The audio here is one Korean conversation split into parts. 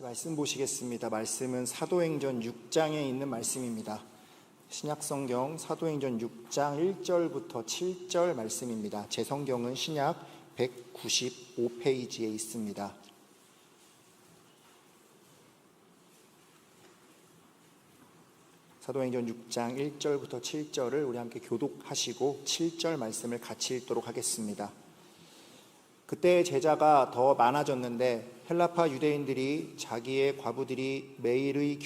말씀 보시겠습니다. 말씀은 사도행전 6장에 있는 말씀입니다. 신약성경 사도행전 6장 1절부터 7절 말씀입니다. 제 성경은 신약 195페이지에 있습니다. 사도행전 6장 1절부터 7절을 우리 함께 교독하시고 7절 말씀을 같이 읽도록 하겠습니다. 그때 제자가 더 많아졌는데 헬라파 유대인들이 자기의 과부들이 매일의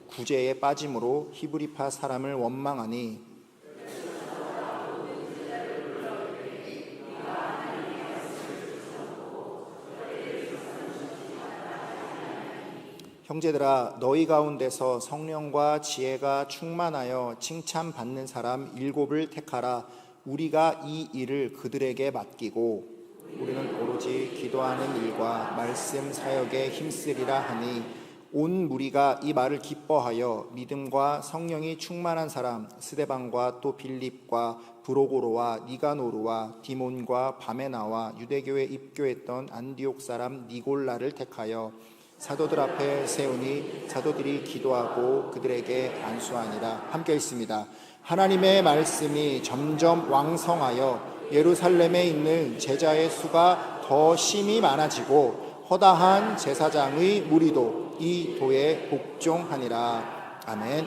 구제에 빠짐으로 히브리파 사람을 원망하니 형제들아, 너희 가운데서 성령과 지혜가 충만하여 칭찬받는 사람 7을 택하라. 우리가 이 일을 그들에게 맡기고 우리는 오로지 기도하는 일과 말씀 사역에 힘쓰리라 하니, 온 무리가 이 말을 기뻐하여 믿음과 성령이 충만한 사람 스데반과 또 빌립과 브로고로와 니가노르와 디몬과 바메나와 유대교에 입교했던 안디옥 사람 니골라를 택하여 사도들 앞에 세우니 사도들이 기도하고 그들에게 안수하니라. 함께 읽습니다. 하나님의 말씀이 점점 왕성하여 예루살렘에 있는 제자의 수가 더 심히 많아지고 허다한 제사장의 무리도 이 도에 복종하니라. 아멘.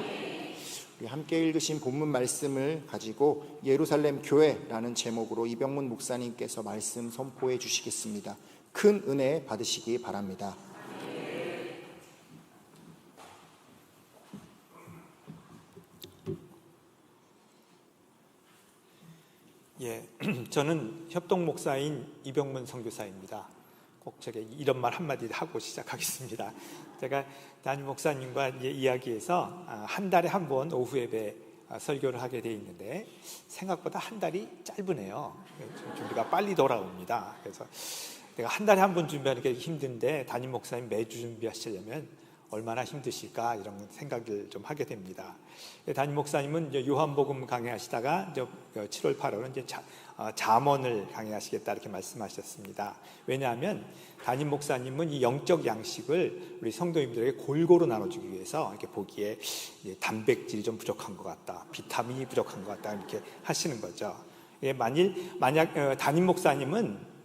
우리 함께 읽으신 본문 말씀을 가지고 예루살렘 교회라는 제목으로 이병문 목사님께서 말씀 선포해 주시겠습니다. 큰 은혜 받으시기 바랍니다. 저는 협동 목사인 이병문 선교사입니다. 꼭 제가 이런 말 한마디 하고 시작하겠습니다. 제가 담임 목사님과 이야기해서 한 달에 한 번 오후 예배 설교를 하게 돼 있는데 생각보다 한 달이 짧으네요. 준비가 빨리 돌아옵니다. 그래서 내가 한 달에 한 번 준비하는 게 힘든데 담임 목사님 매주 준비하시려면 얼마나 힘드실까 이런 생각을 좀 하게 됩니다. 담임 목사님은 이제 요한복음 강의하시다가 이제 7월 8월은 이제 잠언을 강의하시겠다 이렇게 말씀하셨습니다. 왜냐하면 담임 목사님은 이 영적 양식을 우리 성도님들에게 골고루 나눠주기 위해서 이렇게 보기에 단백질이 좀 부족한 것 같다, 비타민이 부족한 것 같다 이렇게 하시는 거죠. 만약 담임 목사님은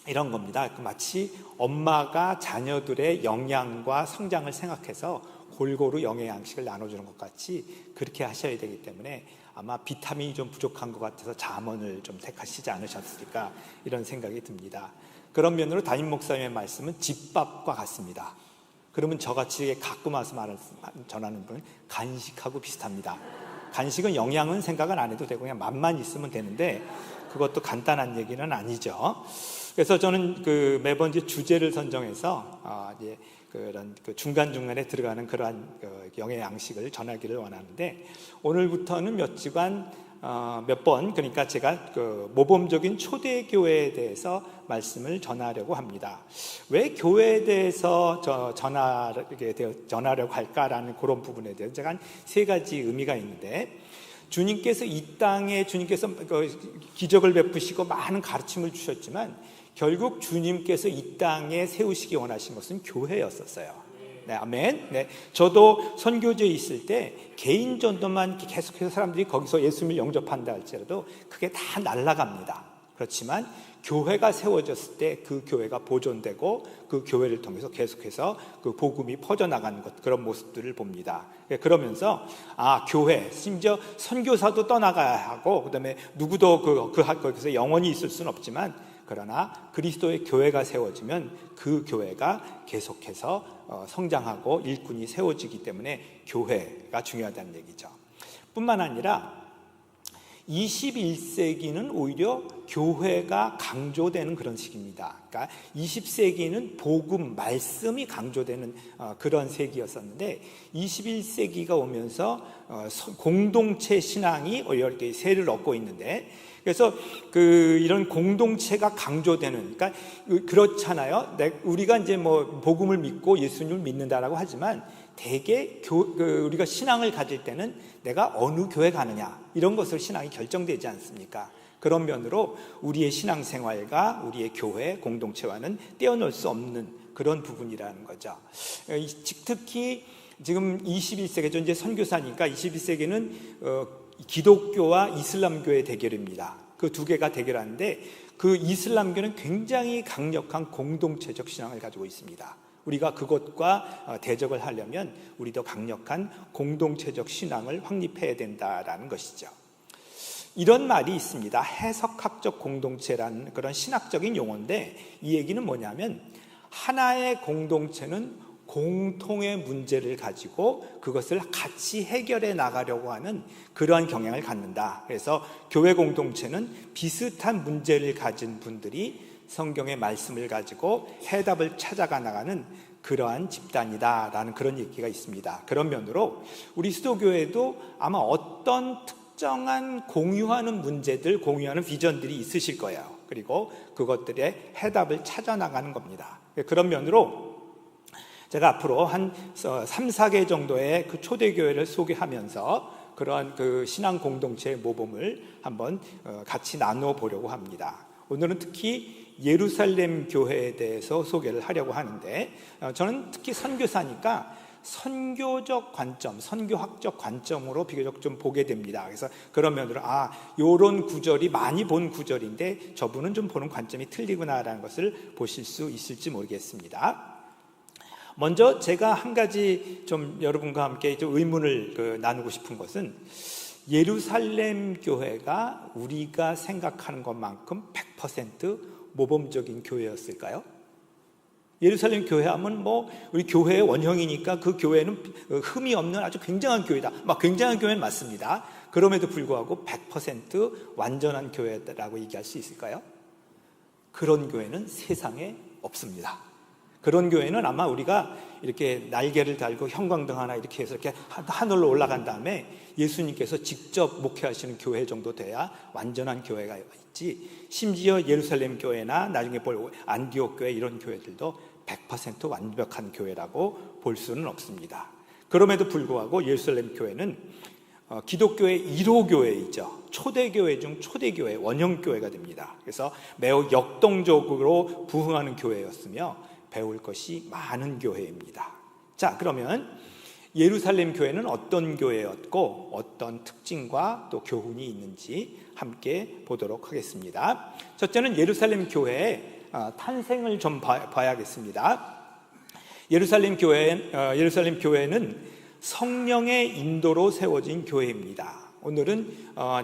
이런 겁니다. 마치 엄마가 자녀들의 영양과 성장을 생각해서 골고루 영양 양식을 나눠주는 것 같이 그렇게 하셔야 되기 때문에 아마 비타민이 좀 부족한 것 같아서 잠언을 좀 택하시지 않으셨을까 이런 생각이 듭니다. 그런 면으로 담임 목사님의 말씀은 집밥과 같습니다. 그러면 저같이 가끔 와서 전하는 분은 간식하고 비슷합니다. 간식은 영양은 생각은 안 해도 되고 그냥 맛만 있으면 되는데 그것도 간단한 얘기는 아니죠. 그래서 저는 매번 이제 주제를 선정해서 그런 중간중간에 들어가는 그러한 영의 양식을 전하기를 원하는데, 오늘부터는 몇 주간 몇 번, 그러니까 제가 모범적인 초대교회에 대해서 말씀을 전하려고 합니다. 왜 교회에 대해서 전하려고 할까라는 그런 부분에 대해서 제가 한 3가지 의미가 있는데, 주님께서 이 땅에 기적을 베푸시고 많은 가르침을 주셨지만 결국 주님께서 이 땅에 세우시기 원하신 것은 교회였었어요. 네, 아멘. 네, 저도 선교지에 있을 때 개인 전도만 계속해서 사람들이 거기서 예수님을 영접한다 할지라도 그게 다 날아갑니다. 그렇지만 교회가 세워졌을 때 그 교회가 보존되고 그 교회를 통해서 계속해서 그 복음이 퍼져나가는 것, 그런 모습들을 봅니다. 그러면서 교회, 심지어 선교사도 떠나가야 하고 그다음에 누구도 거기서 영원히 있을 수는 없지만, 그러나 그리스도의 교회가 세워지면 그 교회가 계속해서 성장하고 일꾼이 세워지기 때문에 교회가 중요하다는 얘기죠. 뿐만 아니라 21세기는 오히려 교회가 강조되는 그런 시기입니다. 그러니까 20세기는 복음, 말씀이 강조되는 그런 세기였었는데 21세기가 오면서 공동체 신앙이 이렇게 세를 얻고 있는데, 그래서 이런 공동체가 강조되는, 그러니까 그렇잖아요. 우리가 이제 복음을 믿고 예수님을 믿는다라고 하지만 대개 우리가 신앙을 가질 때는 내가 어느 교회 가느냐 이런 것으로 신앙이 결정되지 않습니까? 그런 면으로 우리의 신앙생활과 우리의 교회 공동체와는 떼어놓을 수 없는 그런 부분이라는 거죠. 특히 지금 21세기죠. 이제 선교사니까 21세기는 기독교와 이슬람교의 대결입니다. 그 두 개가 대결하는데 그 이슬람교는 굉장히 강력한 공동체적 신앙을 가지고 있습니다. 우리가 그것과 대적을 하려면 우리도 강력한 공동체적 신앙을 확립해야 된다라는 것이죠. 이런 말이 있습니다. 해석학적 공동체라는 그런 신학적인 용어인데 이 얘기는 뭐냐면 하나의 공동체는 공통의 문제를 가지고 그것을 같이 해결해 나가려고 하는 그러한 경향을 갖는다. 그래서 교회 공동체는 비슷한 문제를 가진 분들이 성경의 말씀을 가지고 해답을 찾아가 나가는 그러한 집단이다라는 그런 얘기가 있습니다. 그런 면으로 우리 수도교회도 아마 어떤 특정한 공유하는 문제들, 공유하는 비전들이 있으실 거예요. 그리고 그것들의 해답을 찾아 나가는 겁니다. 그런 면으로 제가 앞으로 한 3, 4개 정도의 그 초대교회를 소개하면서 그러한 그 신앙 공동체의 모범을 한번 같이 나누어 보려고 합니다. 오늘은 특히 예루살렘 교회에 대해서 소개를 하려고 하는데 저는 특히 선교사니까 선교적 관점, 선교학적 관점으로 비교적 좀 보게 됩니다. 그래서 그런 면으로 요런 구절이 많이 본 구절인데 저분은 좀 보는 관점이 틀리구나라는 것을 보실 수 있을지 모르겠습니다. 먼저 제가 한 가지 좀 여러분과 함께 좀 의문을 나누고 싶은 것은 예루살렘 교회가 우리가 생각하는 것만큼 100% 모범적인 교회였을까요? 예루살렘 교회 하면 뭐 우리 교회의 원형이니까 그 교회는 흠이 없는 아주 굉장한 교회다. 막 굉장한 교회는 맞습니다. 그럼에도 불구하고 100% 완전한 교회라고 얘기할 수 있을까요? 그런 교회는 세상에 없습니다. 그런 교회는 아마 우리가 이렇게 날개를 달고 형광등 하나 이렇게 해서 이렇게 하늘로 올라간 다음에 예수님께서 직접 목회하시는 교회 정도 돼야 완전한 교회가 있지, 심지어 예루살렘 교회나 나중에 볼 안디옥 교회 이런 교회들도 100% 완벽한 교회라고 볼 수는 없습니다. 그럼에도 불구하고 예루살렘 교회는 기독교의 1호 교회이죠. 초대교회 중 초대교회, 원형교회가 됩니다. 그래서 매우 역동적으로 부흥하는 교회였으며 배울 것이 많은 교회입니다. 자, 그러면 예루살렘 교회는 어떤 교회였고 어떤 특징과 또 교훈이 있는지 함께 보도록 하겠습니다. 첫째는 예루살렘 교회의 탄생을 좀 봐야겠습니다. 예루살렘 교회는 성령의 인도로 세워진 교회입니다. 오늘은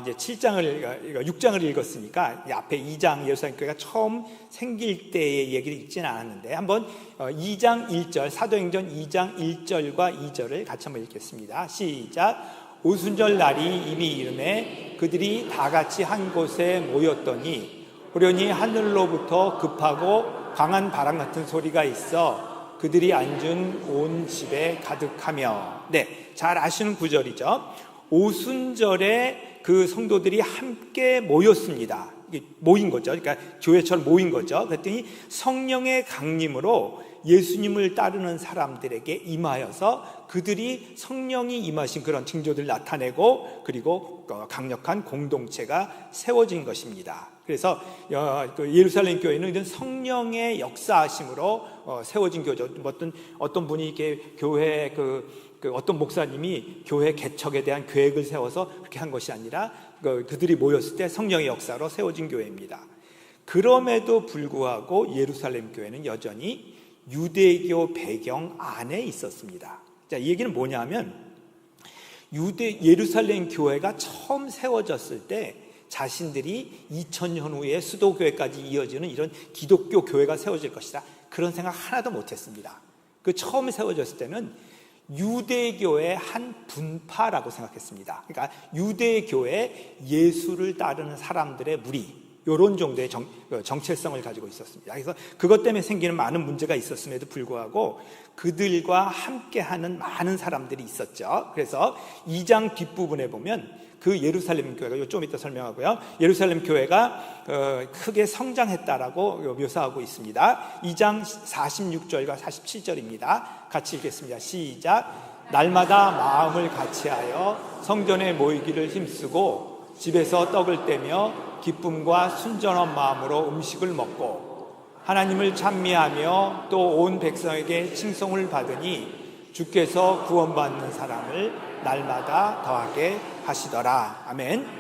이제 6장을 읽었으니까 앞에 2장 예루살렘 교회가 처음 생길 때의 얘기를 읽지는 않았는데 한번 2장 1절 사도행전 2장 1절과 2절을 같이 한번 읽겠습니다. 시작. 오순절 날이 이미 이르매 그들이 다 같이 한 곳에 모였더니 호련히 하늘로부터 급하고 강한 바람 같은 소리가 있어 그들이 앉은 온 집에 가득하며. 네, 잘 아시는 구절이죠. 오순절에 그 성도들이 함께 모였습니다. 모인 거죠. 그러니까 교회처럼 모인 거죠. 그랬더니 성령의 강림으로 예수님을 따르는 사람들에게 임하여서 그들이 성령이 임하신 그런 징조들을 나타내고 그리고 강력한 공동체가 세워진 것입니다. 그래서 예루살렘 교회는 이런 성령의 역사하심으로 세워진 교회죠. 어떤 분이 이렇게 교회 어떤 목사님이 교회 개척에 대한 계획을 세워서 그렇게 한 것이 아니라 그들이 모였을 때 성령의 역사로 세워진 교회입니다. 그럼에도 불구하고 예루살렘 교회는 여전히 유대교 배경 안에 있었습니다. 자, 이 얘기는 뭐냐면 예루살렘 교회가 처음 세워졌을 때 자신들이 2000년 후에 수도교회까지 이어지는 이런 기독교 교회가 세워질 것이다, 그런 생각 하나도 못했습니다. 그 처음 세워졌을 때는 유대교의 한 분파라고 생각했습니다. 그러니까 유대교의 예수를 따르는 사람들의 무리, 이런 정도의 정체성을 가지고 있었습니다. 그래서 그것 때문에 생기는 많은 문제가 있었음에도 불구하고 그들과 함께하는 많은 사람들이 있었죠. 그래서 2장 뒷부분에 보면 그 예루살렘 교회가 좀 이따 설명하고요. 예루살렘 교회가 크게 성장했다라고 묘사하고 있습니다. 2장 46절과 47절입니다. 같이 읽겠습니다. 시작. 날마다 마음을 같이하여 성전에 모이기를 힘쓰고 집에서 떡을 떼며 기쁨과 순전한 마음으로 음식을 먹고 하나님을 찬미하며 또 온 백성에게 칭송을 받으니 주께서 구원받는 사람을 날마다 더하게 하시더라. 아멘.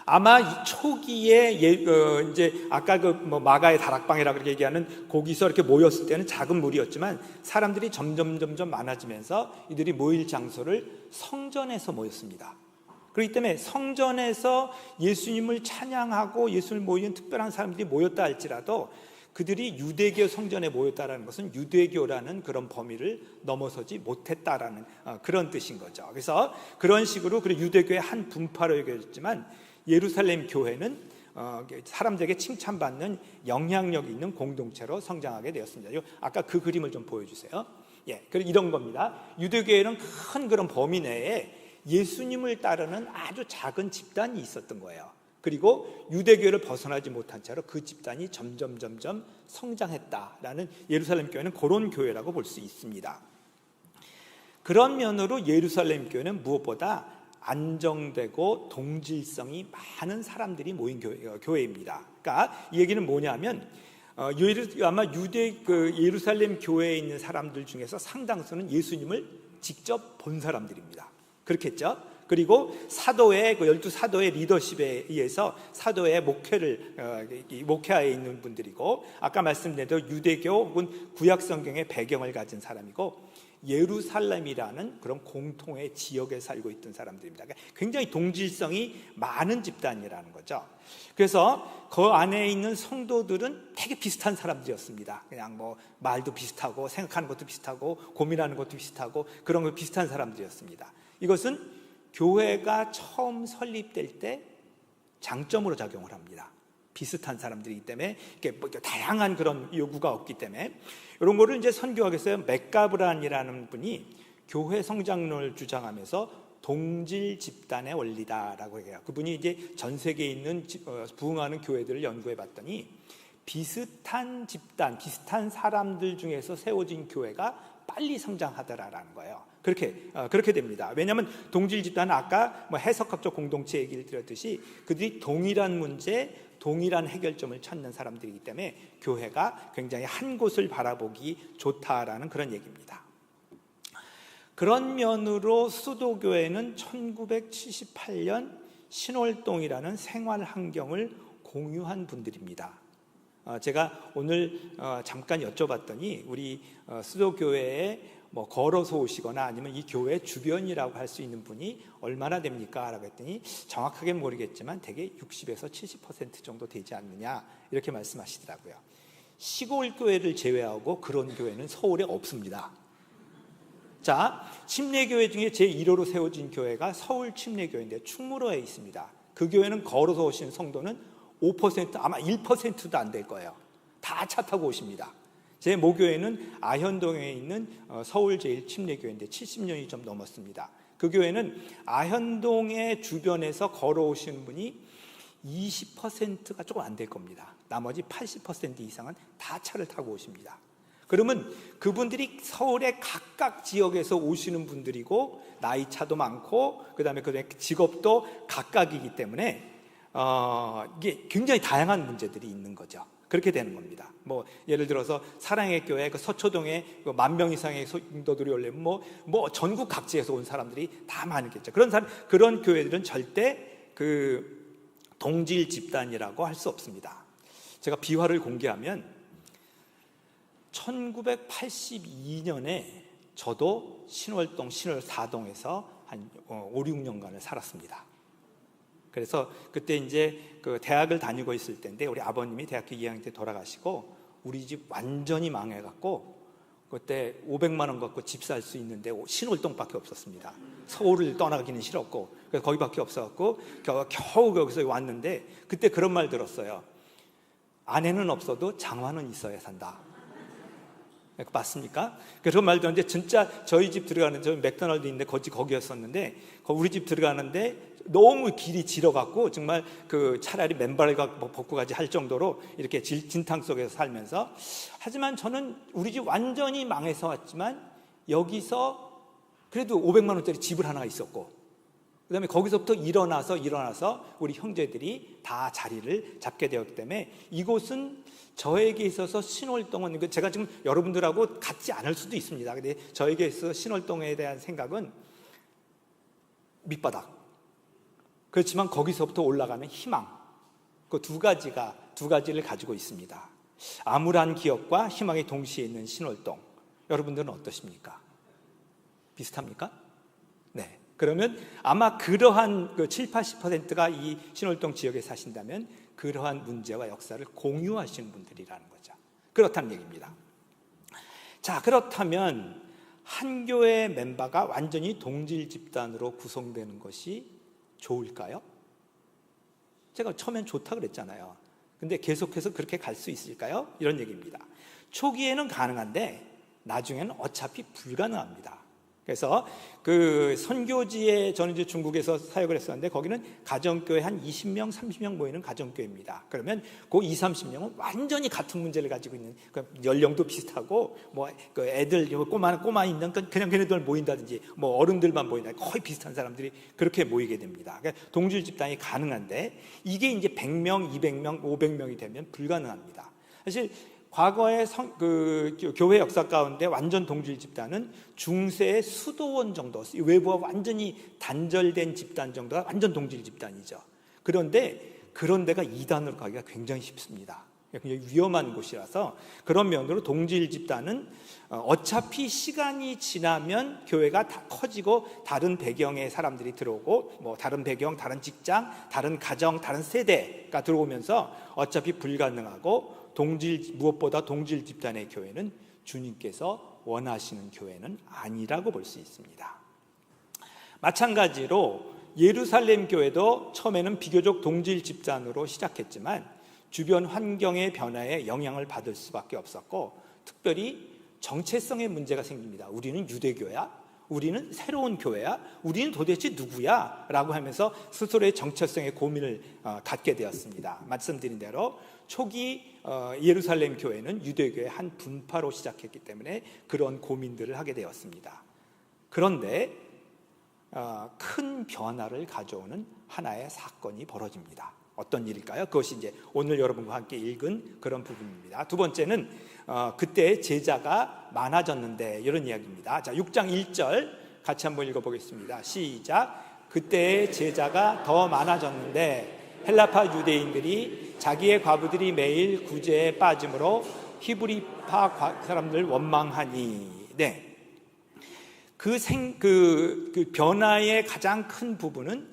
아마 이 초기에 이제 아까 마가의 다락방이라고 그렇게 얘기하는 거기서 이렇게 모였을 때는 작은 무리였지만 사람들이 점점 많아지면서 이들이 모일 장소를 성전에서 모였습니다. 그렇기 때문에 성전에서 예수님을 찬양하고 예수님을 모이는 특별한 사람들이 모였다 할지라도 그들이 유대교 성전에 모였다라는 것은 유대교라는 그런 범위를 넘어서지 못했다라는 그런 뜻인 거죠. 그래서 그런 식으로 유대교의 한 분파로 여겨졌지만 예루살렘 교회는 사람들에게 칭찬받는 영향력 있는 공동체로 성장하게 되었습니다. 아까 그 그림을 좀 보여주세요. 그리고 이런 겁니다. 유대교회는 큰 그런 범위 내에 예수님을 따르는 아주 작은 집단이 있었던 거예요. 그리고 유대교회를 벗어나지 못한 채로 그 집단이 점점 성장했다라는 예루살렘 교회는 그런 교회라고 볼 수 있습니다. 그런 면으로 예루살렘 교회는 무엇보다 안정되고 동질성이 많은 사람들이 모인 교회입니다. 그러니까 이 얘기는 뭐냐면 아마 예루살렘 교회에 있는 사람들 중에서 상당수는 예수님을 직접 본 사람들입니다. 그렇겠죠? 그리고 사도의 12사도의 리더십에 의해서 사도의 목회하에 있는 분들이고 아까 말씀드린 대로 유대교 혹은 구약 성경의 배경을 가진 사람이고 예루살렘이라는 그런 공통의 지역에 살고 있던 사람들입니다. 그러니까 굉장히 동질성이 많은 집단이라는 거죠. 그래서 그 안에 있는 성도들은 되게 비슷한 사람들이었습니다. 그냥 말도 비슷하고 생각하는 것도 비슷하고 고민하는 것도 비슷하고 그런 거 비슷한 사람들이었습니다. 이것은 교회가 처음 설립될 때 장점으로 작용을 합니다. 비슷한 사람들이기 때문에 이렇게 다양한 그런 요구가 없기 때문에 이런 거를 이제 선교학에서 맥가브란이라는 분이 교회 성장론을 주장하면서 동질 집단의 원리다라고 해요. 그분이 이제 전 세계에 있는 부흥하는 교회들을 연구해 봤더니 비슷한 집단, 비슷한 사람들 중에서 세워진 교회가 빨리 성장하더라라는 거예요. 그렇게 됩니다. 왜냐하면 동질 집단은 아까 해석학적 공동체 얘기를 드렸듯이 그들이 동일한 문제, 동일한 해결점을 찾는 사람들이기 때문에 교회가 굉장히 한 곳을 바라보기 좋다라는 그런 얘기입니다. 그런 면으로 수도교회는 1978년 신월동이라는 생활 환경을 공유한 분들입니다. 제가 오늘 잠깐 여쭤봤더니 우리 수도교회에 걸어서 오시거나 아니면 이 교회 주변이라고 할 수 있는 분이 얼마나 됩니까? 라고 했더니 정확하게는 모르겠지만 대개 60에서 70% 정도 되지 않느냐 이렇게 말씀하시더라고요. 시골 교회를 제외하고 그런 교회는 서울에 없습니다. 자, 침례교회 중에 제1호로 세워진 교회가 서울 침례교회인데 충무로에 있습니다. 그 교회는 걸어서 오시는 성도는 5% 아마 1%도 안 될 거예요. 다 차 타고 오십니다. 제 모교회는 아현동에 있는 서울 제1침례교회인데 70년이 좀 넘었습니다. 그 교회는 아현동의 주변에서 걸어오시는 분이 20%가 조금 안 될 겁니다. 나머지 80% 이상은 다 차를 타고 오십니다. 그러면 그분들이 서울의 각각 지역에서 오시는 분들이고 나이 차도 많고 그다음에 직업도 각각이기 때문에 이게 굉장히 다양한 문제들이 있는 거죠. 그렇게 되는 겁니다. 예를 들어서 사랑의 교회 서초동에 10,000명 이상의 성도들이 오려면 전국 각지에서 온 사람들이 다 많겠죠. 그런 교회들은 절대 그 동질 집단이라고 할 수 없습니다. 제가 비화를 공개하면 1982년에 저도 신월동 신월사동에서 한 5, 6년간을 살았습니다. 그래서 그때 이제 그 대학을 다니고 있을 때인데 우리 아버님이 대학교 2학년 때 돌아가시고 우리 집 완전히 망해갖고 그때 500만 원 갖고 집 살 수 있는데 신월동밖에 없었습니다. 서울을 떠나기는 싫었고 그래서 거기밖에 없어갖고 겨우 거기서 왔는데 그때 그런 말 들었어요. 아내는 없어도 장화는 있어야 산다. 맞습니까? 그런 말 들었는데 진짜 저희 집 들어가는 저 맥도날드 있는데 거기였었는데 우리 집 들어가는데 너무 길이 길어갖고 정말 차라리 맨발을 벗고 가지 할 정도로 이렇게 진탕 속에서 살면서 하지만 저는 우리 집 완전히 망해서 왔지만 여기서 그래도 500만 원짜리 집을 하나 있었고 그다음에 거기서부터 일어나서 우리 형제들이 다 자리를 잡게 되었기 때문에 이곳은 저에게 있어서 신월동은, 제가 지금 여러분들하고 같지 않을 수도 있습니다. 근데 저에게 있어서 신월동에 대한 생각은 밑바닥, 그렇지만 거기서부터 올라가는 희망, 그 두 가지를 가지고 있습니다. 암울한 기억과 희망이 동시에 있는 신월동, 여러분들은 어떠십니까? 비슷합니까? 네. 그러면 아마 그러한 70-80%가 이 신월동 지역에 사신다면 그러한 문제와 역사를 공유하시는 분들이라는 거죠. 그렇다는 얘기입니다. 자, 그렇다면 한 교회 멤버가 완전히 동질 집단으로 구성되는 것이 좋을까요? 제가 처음엔 좋다 그랬잖아요. 근데 계속해서 그렇게 갈 수 있을까요? 이런 얘기입니다. 초기에는 가능한데 나중에는 어차피 불가능합니다. 그래서 그 선교지에, 저는 이제 중국에서 사역을 했었는데 거기는 가정교회 한 20명, 30명 모이는 가정교회입니다. 그러면 그 20-30명은 완전히 같은 문제를 가지고 있는, 연령도 비슷하고 뭐 그 애들 꼬마 있는 그냥 걔네들 모인다든지 뭐 어른들만 모인다, 거의 비슷한 사람들이 그렇게 모이게 됩니다. 그러니까 동질 집단이 가능한데 이게 이제 100명, 200명, 500명이 되면 불가능합니다. 사실 과거의 교회 역사 가운데 완전 동질 집단은 중세의 수도원 정도, 외부와 완전히 단절된 집단 정도가 완전 동질 집단이죠. 그런데 그런 데가 이단으로 가기가 굉장히 쉽습니다. 굉장히 위험한 곳이라서 그런 면으로 동질 집단은 어차피 시간이 지나면 교회가 다 커지고 다른 배경의 사람들이 들어오고 뭐 다른 배경, 다른 직장, 다른 가정, 다른 세대가 들어오면서 어차피 불가능하고, 무엇보다 동질 집단의 교회는 주님께서 원하시는 교회는 아니라고 볼 수 있습니다. 마찬가지로 예루살렘 교회도 처음에는 비교적 동질 집단으로 시작했지만 주변 환경의 변화에 영향을 받을 수밖에 없었고, 특별히 정체성의 문제가 생깁니다. 우리는 유대교야? 우리는 새로운 교회야? 우리는 도대체 누구야? 라고 하면서 스스로의 정체성의 고민을 갖게 되었습니다. 말씀드린 대로 초기 예루살렘 교회는 유대교의 한 분파로 시작했기 때문에 그런 고민들을 하게 되었습니다. 그런데 큰 변화를 가져오는 하나의 사건이 벌어집니다. 어떤 일일까요? 그것이 이제 오늘 여러분과 함께 읽은 그런 부분입니다. 두 번째는 그때 제자가 많아졌는데, 이런 이야기입니다. 자, 6장 1절 같이 한번 읽어보겠습니다. 시작. 그때 제자가 더 많아졌는데 헬라파 유대인들이 자기의 과부들이 매일 구제에 빠짐으로 히브리파 사람들 원망하니. 네. 그 변화의 가장 큰 부분은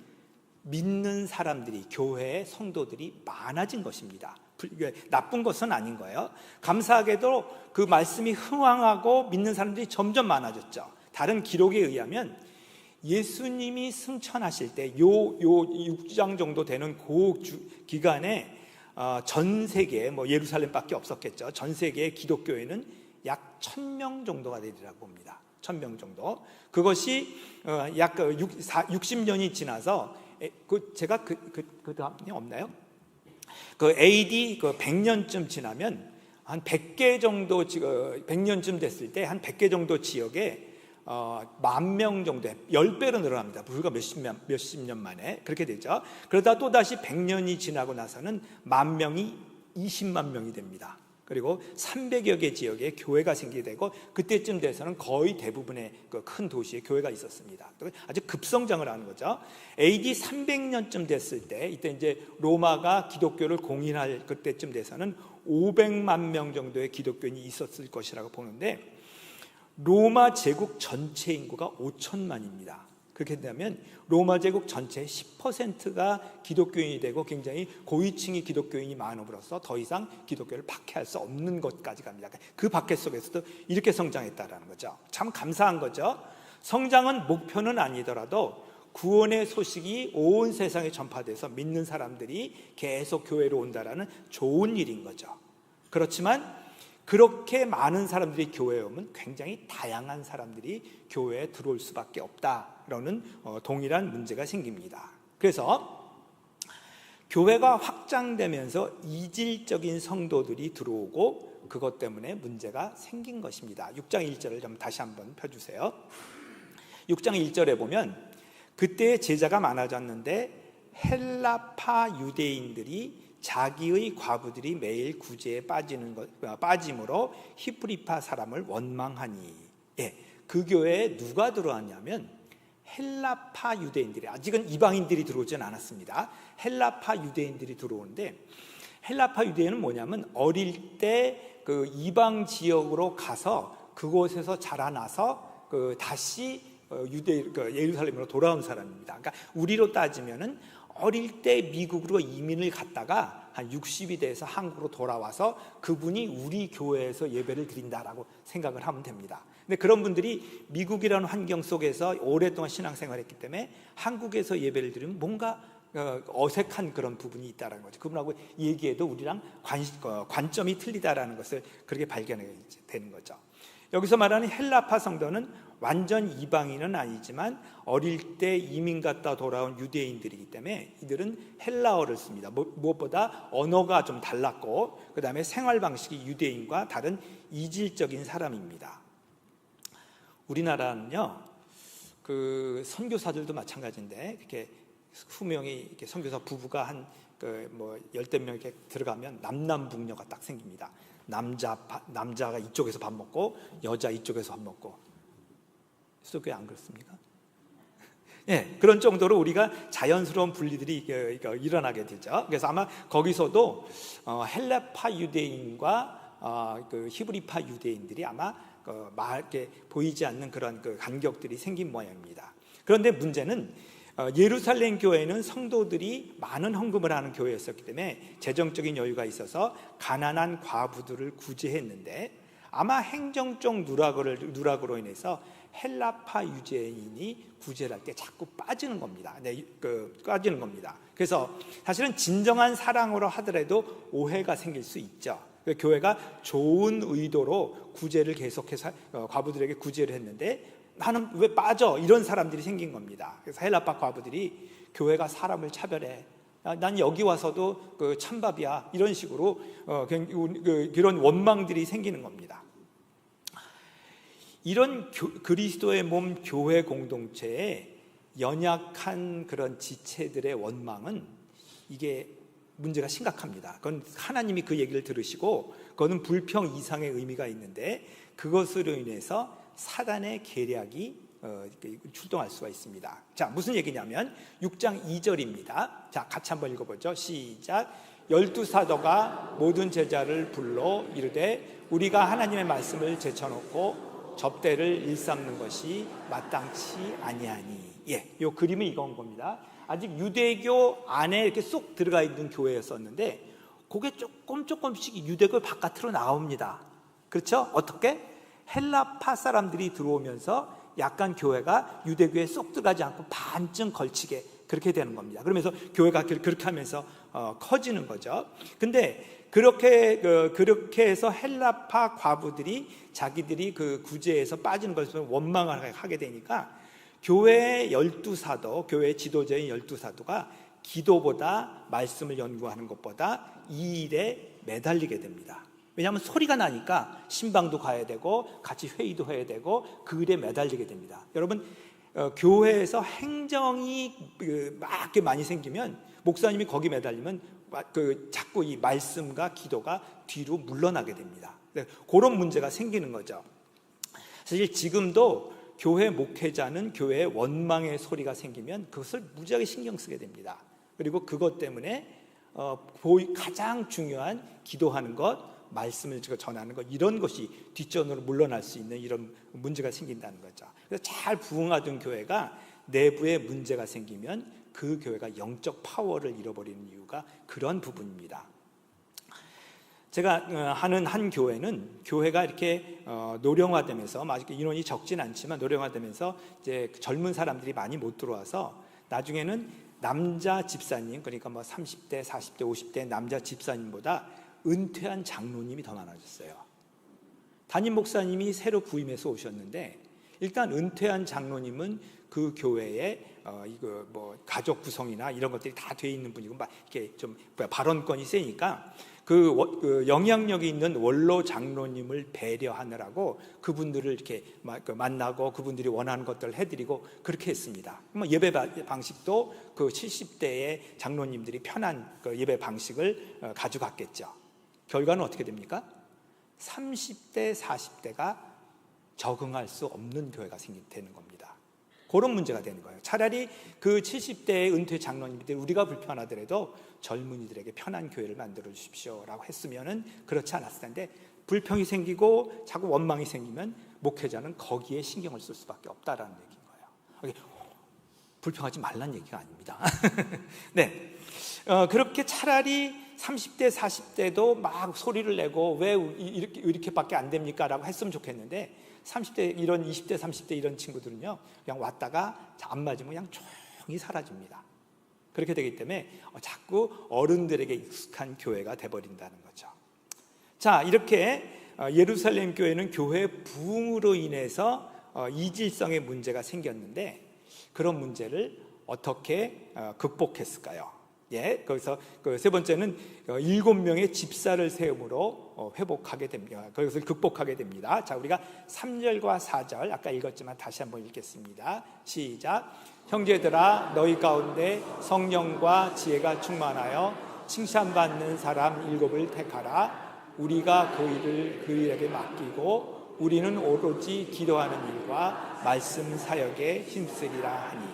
믿는 사람들이, 교회의 성도들이 많아진 것입니다. 나쁜 것은 아닌 거예요. 감사하게도 그 말씀이 흥왕하고 믿는 사람들이 점점 많아졌죠. 다른 기록에 의하면 예수님이 승천하실 때 요 6장 정도 되는 그 기간에 전 세계, 뭐 예루살렘밖에 없었겠죠. 전 세계의 기독교회는 약 1000명 정도가 되리라고 봅니다. 1000명 정도. 그것이 약 60년이 지나서 제가 그 다음에 없나요? 그 AD 100년쯤 지나면 한 100개 정도, 100년쯤 됐을 때 한 100개 정도 지역에 10,000명 정도, 10배로 늘어납니다. 불과 몇십 년 만에 그렇게 되죠. 그러다 또 다시 100년이 지나고 나서는 10,000명이 20만 명이 됩니다. 그리고 300여 개 지역에 교회가 생기게 되고, 그때쯤 돼서는 거의 대부분의 그 큰 도시에 교회가 있었습니다. 아주 급성장을 하는 거죠. AD 300년쯤 됐을 때, 이때 이제 로마가 기독교를 공인할 그때쯤 돼서는 500만 명 정도의 기독교인이 있었을 것이라고 보는데, 로마 제국 전체 인구가 5천만입니다. 그렇게 되면 로마 제국 전체의 10%가 기독교인이 되고 굉장히 고위층이 기독교인이 많음으로써 더 이상 기독교를 박해할 수 없는 것까지 갑니다. 그 박해 속에서도 이렇게 성장했다는 거죠. 참 감사한 거죠. 성장은 목표는 아니더라도 구원의 소식이 온 세상에 전파돼서 믿는 사람들이 계속 교회로 온다라는 좋은 일인 거죠. 그렇지만 그렇게 많은 사람들이 교회에 오면 굉장히 다양한 사람들이 교회에 들어올 수밖에 없다라는 동일한 문제가 생깁니다. 그래서 교회가 확장되면서 이질적인 성도들이 들어오고 그것 때문에 문제가 생긴 것입니다. 6장 1절을 좀 다시 한번 펴주세요. 6장 1절에 보면 그때 제자가 많아졌는데 헬라파 유대인들이 자기의 과부들이 매일 구제에 빠짐으로 히브리파 사람을 원망하니. 예, 그 교회에 누가 들어왔냐면 헬라파 유대인들이, 아직은 이방인들이 들어오진 않았습니다. 헬라파 유대인들이 들어오는데, 헬라파 유대인은 뭐냐면 어릴 때 그 이방 지역으로 가서 그곳에서 자라나서 다시 예루살렘으로 돌아온 사람입니다. 그러니까 우리로 따지면은 어릴 때 미국으로 이민을 갔다가 한 60이 돼서 한국으로 돌아와서 그분이 우리 교회에서 예배를 드린다라고 생각을 하면 됩니다. 근데 그런 분들이 미국이라는 환경 속에서 오랫동안 신앙생활했기 때문에 한국에서 예배를 드리면 뭔가 어색한 그런 부분이 있다는 거죠. 그분하고 얘기해도 우리랑 관점이 틀리다라는 것을 그렇게 발견하게 되는 거죠. 여기서 말하는 헬라파 성도는 완전 이방인은 아니지만 어릴 때 이민 갔다 돌아온 유대인들이기 때문에 이들은 헬라어를 씁니다. 무엇보다 언어가 좀 달랐고, 그 다음에 생활 방식이 유대인과 다른 이질적인 사람입니다. 우리나라는요, 그 선교사들도 마찬가지인데, 이렇게 수명이 이렇게 선교사 부부가 한 열댓 명 이렇게 들어가면 남남북녀가 딱 생깁니다. 남자가 이쪽에서 밥 먹고 여자 이쪽에서 밥 먹고. 수도교회 안 그렇습니까? 예, 그런 정도로 우리가 자연스러운 분리들이 일어나게 되죠. 그래서 아마 거기서도 헬라파 유대인과 그 히브리파 유대인들이 아마 이렇게 보이지 않는 그런 간격들이 생긴 모양입니다. 그런데 문제는 예루살렘 교회는 성도들이 많은 헌금을 하는 교회였었기 때문에 재정적인 여유가 있어서 가난한 과부들을 구제했는데, 아마 행정적 누락으로 인해서 헬라파 유대인이 구제를 할 때 자꾸 빠지는 겁니다. 빠지는 겁니다. 그래서 사실은 진정한 사랑으로 하더라도 오해가 생길 수 있죠. 교회가 좋은 의도로 구제를 계속해서 과부들에게 구제를 했는데 나는 왜 빠져? 이런 사람들이 생긴 겁니다. 그래서 헬라파 과부들이 교회가 사람을 차별해. 난 여기 와서도 찬밥이야. 이런 식으로 그런 원망들이 생기는 겁니다. 이런 그리스도의 몸 교회 공동체에 연약한 그런 지체들의 원망은 이게 문제가 심각합니다. 그건 하나님이 그 얘기를 들으시고 그거는 불평 이상의 의미가 있는데, 그것으로 인해서 사단의 계략이 출동할 수가 있습니다. 자, 무슨 얘기냐면 6장 2절입니다. 자, 같이 한번 읽어보죠. 시작. 12사도가 모든 제자를 불러 이르되 우리가 하나님의 말씀을 제쳐놓고 접대를 일삼는 것이 마땅치 아니하니. 예, 요 그림은 이건 겁니다. 아직 유대교 안에 이렇게 쏙 들어가 있는 교회였었는데 그게 조금씩 유대교 바깥으로 나옵니다. 그렇죠? 어떻게? 헬라파 사람들이 들어오면서 약간 교회가 유대교에 쏙 들어가지 않고 반쯤 걸치게 그렇게 되는 겁니다. 그러면서 교회가 그렇게 하면서 커지는 거죠. 근데 그렇게 해서 헬라파 과부들이 자기들이 그 구제에서 빠지는 것을 원망을 하게 되니까 교회의 12사도, 교회의 지도자인 12사도가 기도보다 말씀을 연구하는 것보다 이 일에 매달리게 됩니다. 왜냐하면 소리가 나니까 신방도 가야 되고 같이 회의도 해야 되고 그 일에 매달리게 됩니다. 여러분, 교회에서 행정이 막 많이 생기면 목사님이 거기 매달리면 자꾸 이 말씀과 기도가 뒤로 물러나게 됩니다. 그런 문제가 생기는 거죠. 사실 지금도 교회 목회자는 교회에 원망의 소리가 생기면 그것을 무지하게 신경 쓰게 됩니다. 그리고 그것 때문에 가장 중요한 기도하는 것, 말씀을 전하는 것, 이런 것이 뒷전으로 물러날 수 있는 이런 문제가 생긴다는 거죠. 그래서 잘 부흥하던 교회가 내부에 문제가 생기면 그 교회가 영적 파워를 잃어버리는 이유가 그런 부분입니다. 제가 하는 한 교회는 교회가 이렇게 노령화되면서 아직 인원이 적진 않지만 노령화되면서 이제 젊은 사람들이 많이 못 들어와서 나중에는 남자 집사님, 그러니까 30대, 40대, 50대 남자 집사님보다 은퇴한 장로님이 더 많아졌어요. 담임 목사님이 새로 부임해서 오셨는데 일단 은퇴한 장로님은 그 교회에 가족 구성이나 이런 것들이 다 돼 있는 분이고 막 이렇게 좀 발언권이 세니까 그 영향력이 있는 원로 장로님을 배려하느라고 그분들을 이렇게 만나고 그분들이 원하는 것들을 해드리고 그렇게 했습니다. 예배 방식도 그 70대의 장로님들이 편한 그 예배 방식을 가져갔겠죠. 결과는 어떻게 됩니까? 30대, 40대가 적응할 수 없는 교회가 되는 겁니다. 그런 문제가 되는 거예요. 차라리 그 70대의 은퇴 장로님들이 우리가 불편하더라도 젊은이들에게 편한 교회를 만들어 주십시오라고 했으면은 그렇지 않았을 텐데, 불평이 생기고 자꾸 원망이 생기면 목회자는 거기에 신경을 쓸 수밖에 없다라는 얘기인 거예요. 불평하지 말란 얘기가 아닙니다. 네, 그렇게 차라리 30대, 40대도 막 소리를 내고 왜 이렇게밖에 안 됩니까? 라고 했으면 좋겠는데, 30대, 이런 20대, 30대 이런 친구들은요, 그냥 왔다가 안 맞으면 그냥 조용히 사라집니다. 그렇게 되기 때문에 자꾸 어른들에게 익숙한 교회가 돼버린다는 거죠. 자, 이렇게 예루살렘 교회는 교회 부흥으로 인해서 이질성의 문제가 생겼는데, 그런 문제를 어떻게 극복했을까요? 예, 거기서 그 세 번째는 7명의 집사를 세움으로 회복하게 됩니다. 그것을 극복하게 됩니다. 자, 우리가 3절과 4절 아까 읽었지만 다시 한번 읽겠습니다. 시작. 형제들아, 너희 가운데 성령과 지혜가 충만하여 칭찬받는 사람 7을 택하라. 우리가 그 일을 그 일에게 맡기고 우리는 오로지 기도하는 일과 말씀 사역에 힘쓰리라 하니.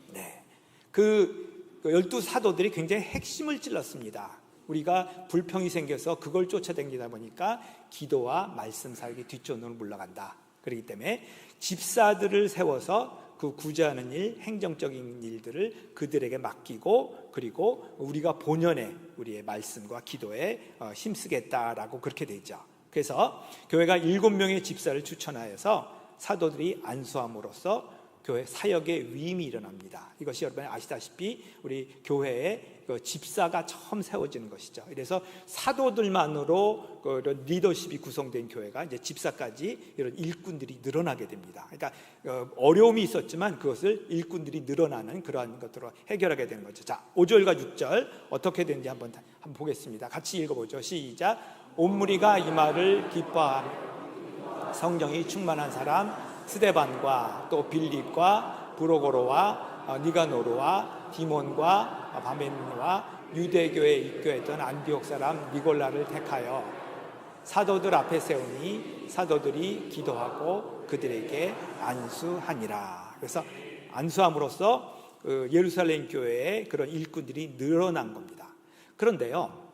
네, 그 12 사도들이 굉장히 핵심을 찔렀습니다. 우리가 불평이 생겨서 그걸 쫓아다니다 보니까 기도와 말씀 사역이 뒷전으로 물러간다. 그렇기 때문에 집사들을 세워서 그 구제하는 일, 행정적인 일들을 그들에게 맡기고, 그리고 우리가 본연의 우리의 말씀과 기도에 힘쓰겠다라고 그렇게 되죠. 그래서 교회가 7명의 집사를 추천하여서 사도들이 안수함으로써 교회 사역의 위임이 일어납니다. 이것이 여러분 아시다시피 우리 교회에 집사가 처음 세워지는 것이죠. 그래서 사도들만으로 리더십이 구성된 교회가 이제 집사까지 이런 일꾼들이 늘어나게 됩니다. 그러니까 어려움이 있었지만 그것을 일꾼들이 늘어나는 그러한 것들로 해결하게 되는 거죠. 자, 5절과 6절 어떻게 되는지 한번 보겠습니다. 같이 읽어보죠. 시작. 온 무리가 이 말을 기뻐하며 성령이 충만한 사람 스데반과 또 빌립과 브로고로와 니가노르와 디몬과 바메니와 유대교에 입교했던 안디옥 사람 니골라를 택하여 사도들 앞에 세우니 사도들이 기도하고 그들에게 안수하니라. 그래서 안수함으로써 예루살렘 교회에 그런 일꾼들이 늘어난 겁니다. 그런데요,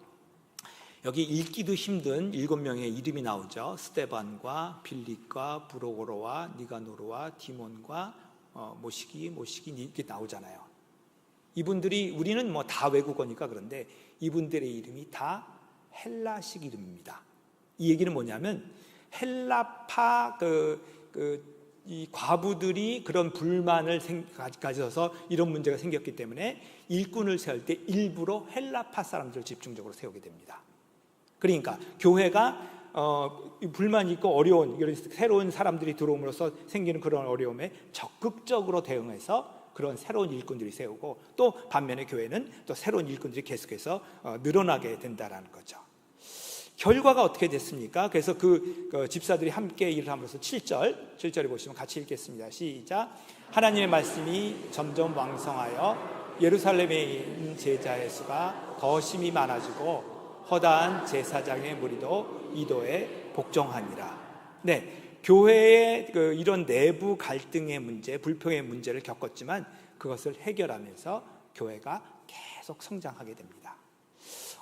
여기 읽기도 힘든 7명의 이름이 나오죠. 스데반과 빌립과 브로고로와 니가노르와 디몬과 모시기 이렇게 나오잖아요. 이분들이, 우리는 뭐 다 외국어니까 그런데 이분들의 이름이 다 헬라식 이름입니다. 이 얘기는 뭐냐면 헬라파 이 과부들이 그런 불만을 가져서 이런 문제가 생겼기 때문에 일꾼을 세울 때 일부러 헬라파 사람들을 집중적으로 세우게 됩니다. 그러니까 교회가 불만이 있고 어려운 새로운 사람들이 들어옴으로써 생기는 그런 어려움에 적극적으로 대응해서 그런 새로운 일꾼들이 세우고, 또 반면에 교회는 또 새로운 일꾼들이 계속해서 늘어나게 된다라는 거죠. 결과가 어떻게 됐습니까? 그래서 그 집사들이 함께 일을 함으로써 7절에 보시면 같이 읽겠습니다. 시작. 하나님의 말씀이 점점 왕성하여 예루살렘에 있는 제자의 수가 더 심히 많아지고 허다한 제사장의 무리도 이도에 복종하니라. 네, 교회의 이런 내부 갈등의 문제, 불평의 문제를 겪었지만 그것을 해결하면서 교회가 계속 성장하게 됩니다.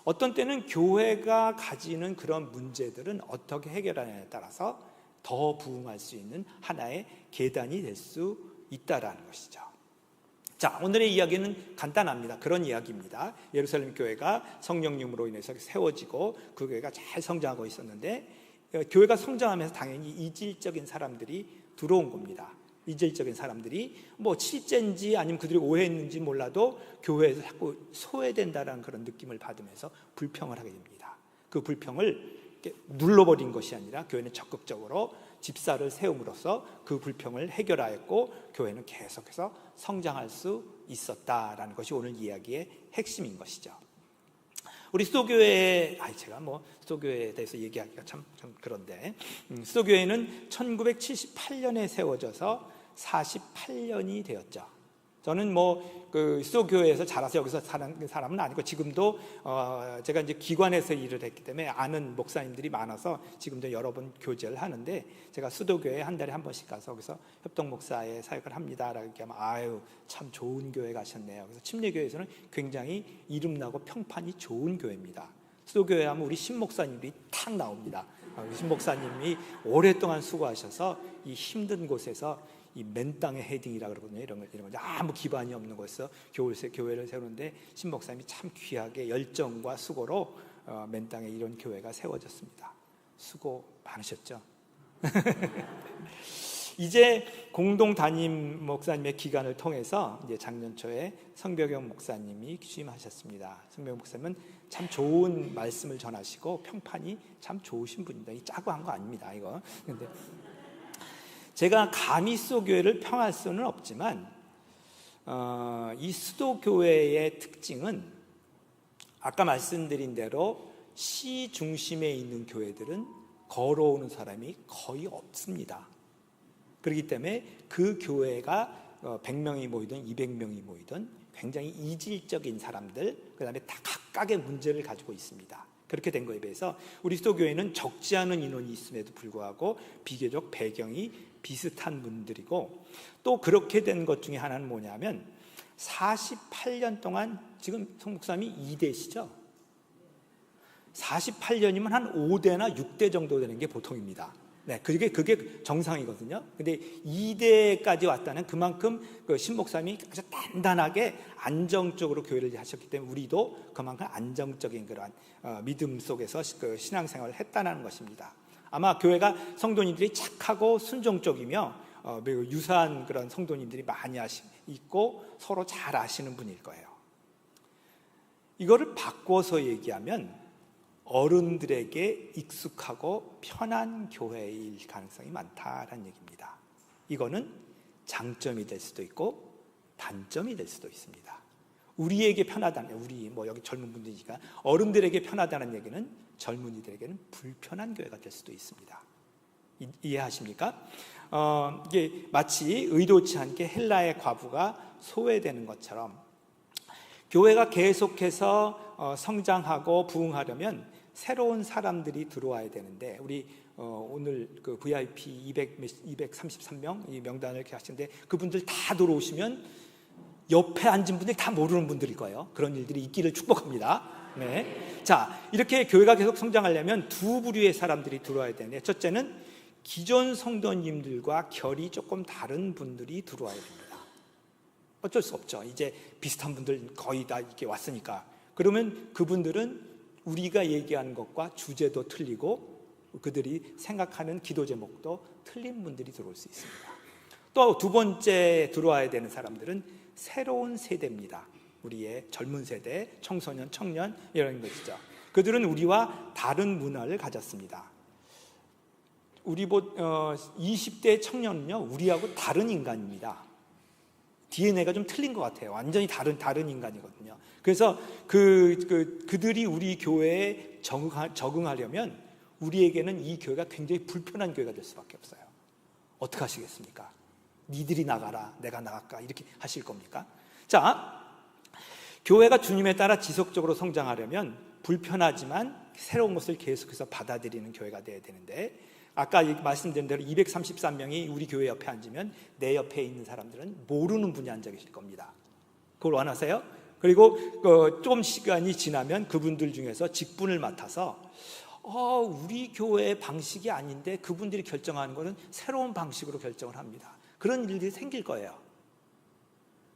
어떤 때는 교회가 가지는 그런 문제들은 어떻게 해결하느냐에 따라서 더 부흥할 수 있는 하나의 계단이 될 수 있다라는 것이죠. 자, 오늘의 이야기는 간단합니다. 그런 이야기입니다. 예루살렘 교회가 성령님으로 인해서 세워지고 그 교회가 잘 성장하고 있었는데, 교회가 성장하면서 당연히 이질적인 사람들이 들어온 겁니다. 이질적인 사람들이 뭐 실제인지 아니면 그들이 오해했는지 몰라도 교회에서 자꾸 소외된다라는 그런 느낌을 받으면서 불평을 하게 됩니다. 그 불평을 눌러버린 것이 아니라 교회는 적극적으로 집사를 세움으로써 그 불평을 해결하였고 교회는 계속해서 성장할 수 있었다라는 것이 오늘 이야기의 핵심인 것이죠. 우리 수도교회, 제가 뭐 수도교회에 대해서 얘기하기가 참 그런데, 수도교회는 1978년에 세워져서 48년이 되었죠. 저는 그 수도교회에서 자라서 여기서 사는 사람은 아니고, 지금도 제가 이제 기관에서 일을 했기 때문에 아는 목사님들이 많아서 지금도 여러 번 교제를 하는데, 제가 수도교회에 한 달에 한 번씩 가서 거기서 협동목사의 사역을 합니다라고 얘기하면 아유 참 좋은 교회 가셨네요. 그래서 침례교회에서는 굉장히 이름나고 평판이 좋은 교회입니다. 수도교회 하면 우리 신목사님들이 탁 나옵니다. 우리 신목사님이 오랫동안 수고하셔서 이 힘든 곳에서 이 맨 땅의 헤딩이라 그러거든요. 이런 거 아무 기반이 없는 곳에서 교회를 세우는데 신목사님이 참 귀하게 열정과 수고로 맨 땅에 이런 교회가 세워졌습니다. 수고 많으셨죠? 이제 공동 담임 목사님의 기간을 통해서 이제 작년 초에 성벽영 목사님이 취임하셨습니다. 성벽영 목사님은 참 좋은 말씀을 전하시고 평판이 참 좋으신 분입니다. 이 짜고 한 거 아닙니다, 이거. 근데 제가 감히 수도교회를 평할 수는 없지만, 이 수도교회의 특징은 아까 말씀드린 대로 시 중심에 있는 교회들은 걸어오는 사람이 거의 없습니다. 그렇기 때문에 그 교회가 100명이 모이든 200명이 모이든 굉장히 이질적인 사람들, 그 다음에 다 각각의 문제를 가지고 있습니다. 그렇게 된 거에 비해서 우리 수도교회는 적지 않은 인원이 있음에도 불구하고 비교적 배경이 비슷한 분들이고, 또 그렇게 된 것 중에 하나는 뭐냐면 48년 동안, 지금 송 목사님이 2대시죠? 48년이면 한 5대나 6대 정도 되는 게 보통입니다. 네, 그게 정상이거든요. 근데 2대까지 왔다는 그만큼 그 신목사님이 아주 단단하게 안정적으로 교회를 하셨기 때문에 우리도 그만큼 안정적인 그러한 믿음 속에서 그 신앙생활을 했다는 것입니다. 아마 교회가 성도님들이 착하고 순종적이며 매우 유사한 그런 성도님들이 많이 있고 서로 잘 아시는 분일 거예요. 이거를 바꿔서 얘기하면 어른들에게 익숙하고 편한 교회일 가능성이 많다라는 얘기입니다. 이거는 장점이 될 수도 있고 단점이 될 수도 있습니다. 우리에게 편하다는, 우리 여기 젊은 분들이니까 어른들에게 편하다는 얘기는 젊은이들에게는 불편한 교회가 될 수도 있습니다. 이해하십니까? 이게 마치 의도치 않게 헬라의 과부가 소외되는 것처럼 교회가 계속해서 성장하고 부흥하려면 새로운 사람들이 들어와야 되는데, 우리 오늘 그 VIP 233명 이 명단을 이렇게 하시는데 그분들 다 들어오시면 옆에 앉은 분들이 다 모르는 분들일 거예요. 그런 일들이 있기를 축복합니다. 네. 자, 이렇게 교회가 계속 성장하려면 두 부류의 사람들이 들어와야 되는데, 첫째는 기존 성도님들과 결이 조금 다른 분들이 들어와야 됩니다. 어쩔 수 없죠. 이제 비슷한 분들 거의 다 이렇게 왔으니까. 그러면 그분들은 우리가 얘기하는 것과 주제도 틀리고 그들이 생각하는 기도 제목도 틀린 분들이 들어올 수 있습니다. 또 두 번째 들어와야 되는 사람들은 새로운 세대입니다. 우리의 젊은 세대, 청소년, 청년 이런 것이죠. 그들은 우리와 다른 문화를 가졌습니다. 우리 20대 청년은요, 우리하고 다른 인간입니다. DNA가 좀 틀린 것 같아요. 완전히 다른 인간이거든요. 그래서 그들이 우리 교회에 적응하려면 우리에게는 이 교회가 굉장히 불편한 교회가 될 수밖에 없어요. 어떻게 하시겠습니까? 니들이 나가라, 내가 나갈까? 이렇게 하실 겁니까? 자, 교회가 주님에 따라 지속적으로 성장하려면 불편하지만 새로운 것을 계속해서 받아들이는 교회가 돼야 되는데, 아까 말씀드린 대로 233명이 우리 교회 옆에 앉으면 내 옆에 있는 사람들은 모르는 분이 앉아 계실 겁니다. 그걸 원하세요? 그리고 좀 시간이 지나면 그분들 중에서 직분을 맡아서 우리 교회의 방식이 아닌데 그분들이 결정하는 것은 새로운 방식으로 결정을 합니다. 그런 일들이 생길 거예요.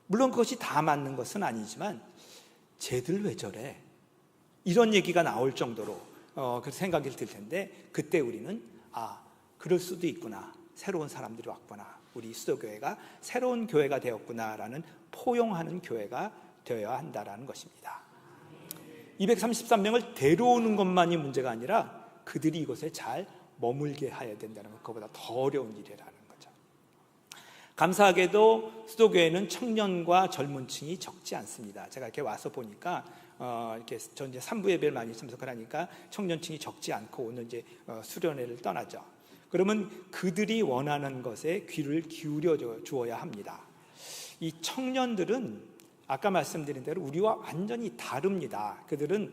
물론 그것이 다 맞는 것은 아니지만 쟤들 왜 저래? 이런 얘기가 나올 정도로 그 생각이 들 텐데, 그때 우리는 그럴 수도 있구나. 새로운 사람들이 왔구나. 우리 수도교회가 새로운 교회가 되었구나라는 포용하는 교회가 되어야 한다라는 것입니다. 233명을 데려오는 것만이 문제가 아니라 그들이 이곳에 잘 머물게 해야 된다는 것, 그것보다 더 어려운 일이라는 거죠. 감사하게도 수도교회는 청년과 젊은 층이 적지 않습니다. 제가 이렇게 와서 보니까 이렇게 전 이제 3부 예배를 많이 참석을 하니까 청년층이 적지 않고 오늘 이제 수련회를 떠나죠. 그러면 그들이 원하는 것에 귀를 기울여 주어야 합니다. 이 청년들은 아까 말씀드린 대로 우리와 완전히 다릅니다. 그들은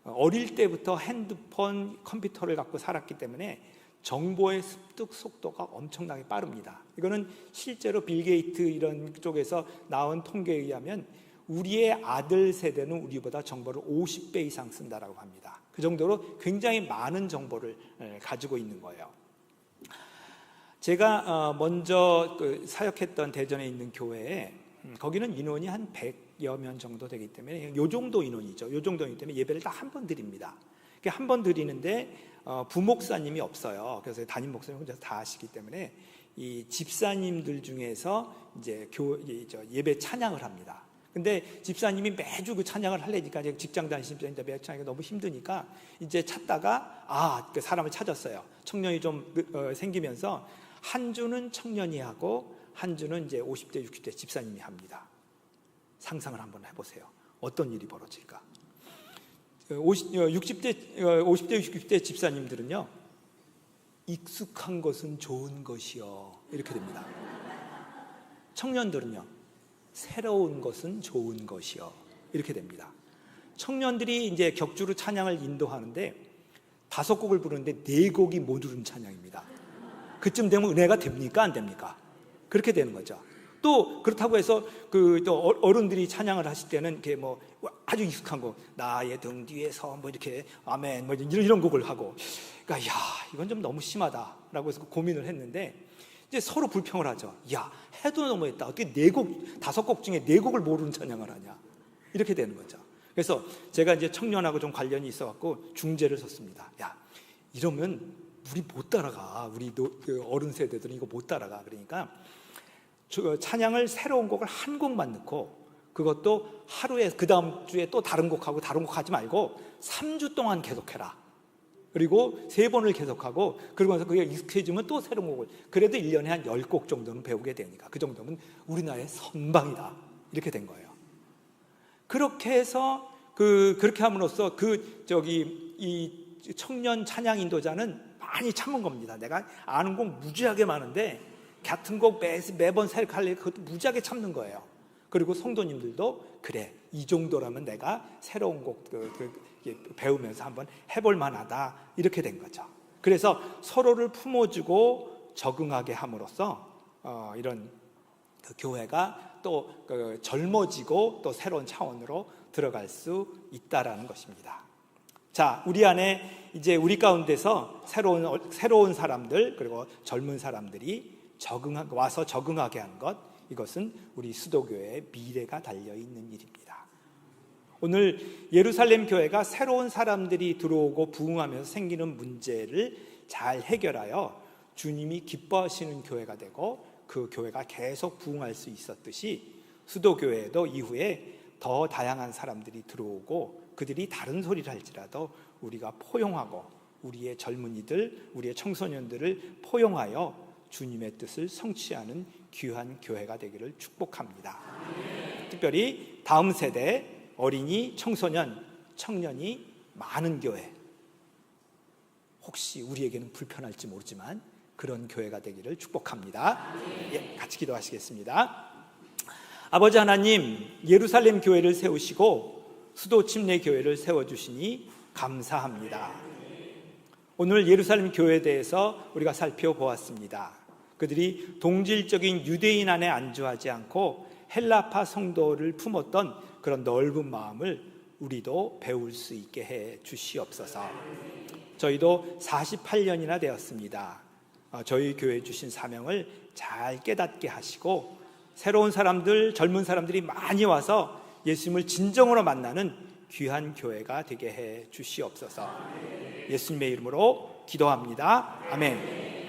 어릴 때부터 핸드폰, 컴퓨터를 갖고 살았기 때문에 정보의 습득 속도가 엄청나게 빠릅니다. 이거는 실제로 빌 게이트 이런 쪽에서 나온 통계에 의하면 우리의 아들 세대는 우리보다 정보를 50배 이상 쓴다라고 합니다. 그 정도로 굉장히 많은 정보를 가지고 있는 거예요. 제가 먼저 사역했던 대전에 있는 교회에 거기는 인원이 한 100여 명 정도 되기 때문에 요 정도 인원이죠. 요 정도이기 때문에 예배를 다 한 번 드립니다. 한 번 드리는데 부목사님이 없어요. 그래서 담임 목사님 혼자 다 하시기 때문에 이 집사님들 중에서 이제 예배 찬양을 합니다. 근데 집사님이 매주 그 찬양을 하려니까 직장 다니시는데 매주 찬양이 너무 힘드니까 이제 찾다가 그 사람을 찾았어요. 청년이 좀 생기면서 한 주는 청년이 하고 한 주는 이제 50대, 60대 집사님이 합니다. 상상을 한번 해보세요. 어떤 일이 벌어질까? 50대, 60대 집사님들은요, 익숙한 것은 좋은 것이요, 이렇게 됩니다. 청년들은요, 새로운 것은 좋은 것이요, 이렇게 됩니다. 청년들이 이제 격주로 찬양을 인도하는데 5곡을 부르는데 4곡이 못 부른 찬양입니다. 그쯤 되면 은혜가 됩니까? 안 됩니까? 그렇게 되는 거죠. 또 그렇다고 해서 또 어른들이 찬양을 하실 때는 이렇게 뭐 아주 익숙한 거, 나의 등 뒤에서 뭐 이렇게 아멘 뭐 이런 곡을 하고, 그러니까 야, 이건 좀 너무 심하다라고 해서 고민을 했는데 이제 서로 불평을 하죠. 야, 해도 너무했다. 어떻게 4곡, 5곡 중에 4곡을 모르는 찬양을 하냐? 이렇게 되는 거죠. 그래서 제가 이제 청년하고 좀 관련이 있어갖고 중재를 섰습니다. 야, 이러면 우리 못 따라가. 우리 어른 세대들은 이거 못 따라가. 그러니까 찬양을 새로운 곡을 한 곡만 넣고 그것도 하루에 그 다음 주에 또 다른 곡하고 다른 곡 하지 말고 3주 동안 계속해라. 그리고 3번을 계속하고 그러면서 그게 익숙해지면 또 새로운 곡을, 그래도 1년에 한 10곡 정도는 배우게 되니까 그 정도면 우리나라의 선방이다. 이렇게 된 거예요. 그렇게 해서 그렇게 함으로써 이 청년 찬양 인도자는 많이 참은 겁니다. 내가 아는 곡 무지하게 많은데 같은 곡 매번 새롭게 하려고 그것도 무지하게 참는 거예요. 그리고 성도님들도 그래, 이 정도라면 내가 새로운 곡 배우면서 한번 해볼 만하다, 이렇게 된 거죠. 그래서 서로를 품어주고 적응하게 함으로써 이런 교회가 또 젊어지고 또 새로운 차원으로 들어갈 수 있다라는 것입니다. 자, 우리 안에 이제 우리 가운데서 새로운 사람들, 그리고 젊은 사람들이 와서 적응하게 한 것, 이것은 우리 수도교회의 미래가 달려있는 일입니다. 오늘 예루살렘 교회가 새로운 사람들이 들어오고 부흥하면서 생기는 문제를 잘 해결하여 주님이 기뻐하시는 교회가 되고 그 교회가 계속 부흥할 수 있었듯이 수도교회도 이후에 더 다양한 사람들이 들어오고 그들이 다른 소리를 할지라도 우리가 포용하고 우리의 젊은이들, 우리의 청소년들을 포용하여 주님의 뜻을 성취하는 귀한 교회가 되기를 축복합니다. 특별히 다음 세대 어린이, 청소년, 청년이 많은 교회, 혹시 우리에게는 불편할지 모르지만 그런 교회가 되기를 축복합니다. 예, 같이 기도하시겠습니다. 아버지 하나님, 예루살렘 교회를 세우시고 수도 침례 교회를 세워주시니 감사합니다. 오늘 예루살렘 교회에 대해서 우리가 살펴보았습니다. 그들이 동질적인 유대인 안에 안주하지 않고 헬라파 성도를 품었던 그런 넓은 마음을 우리도 배울 수 있게 해 주시옵소서. 저희도 48년이나 되었습니다. 저희 교회에 주신 사명을 잘 깨닫게 하시고 새로운 사람들, 젊은 사람들이 많이 와서 예수님을 진정으로 만나는 귀한 교회가 되게 해 주시옵소서. 예수님의 이름으로 기도합니다. 아멘.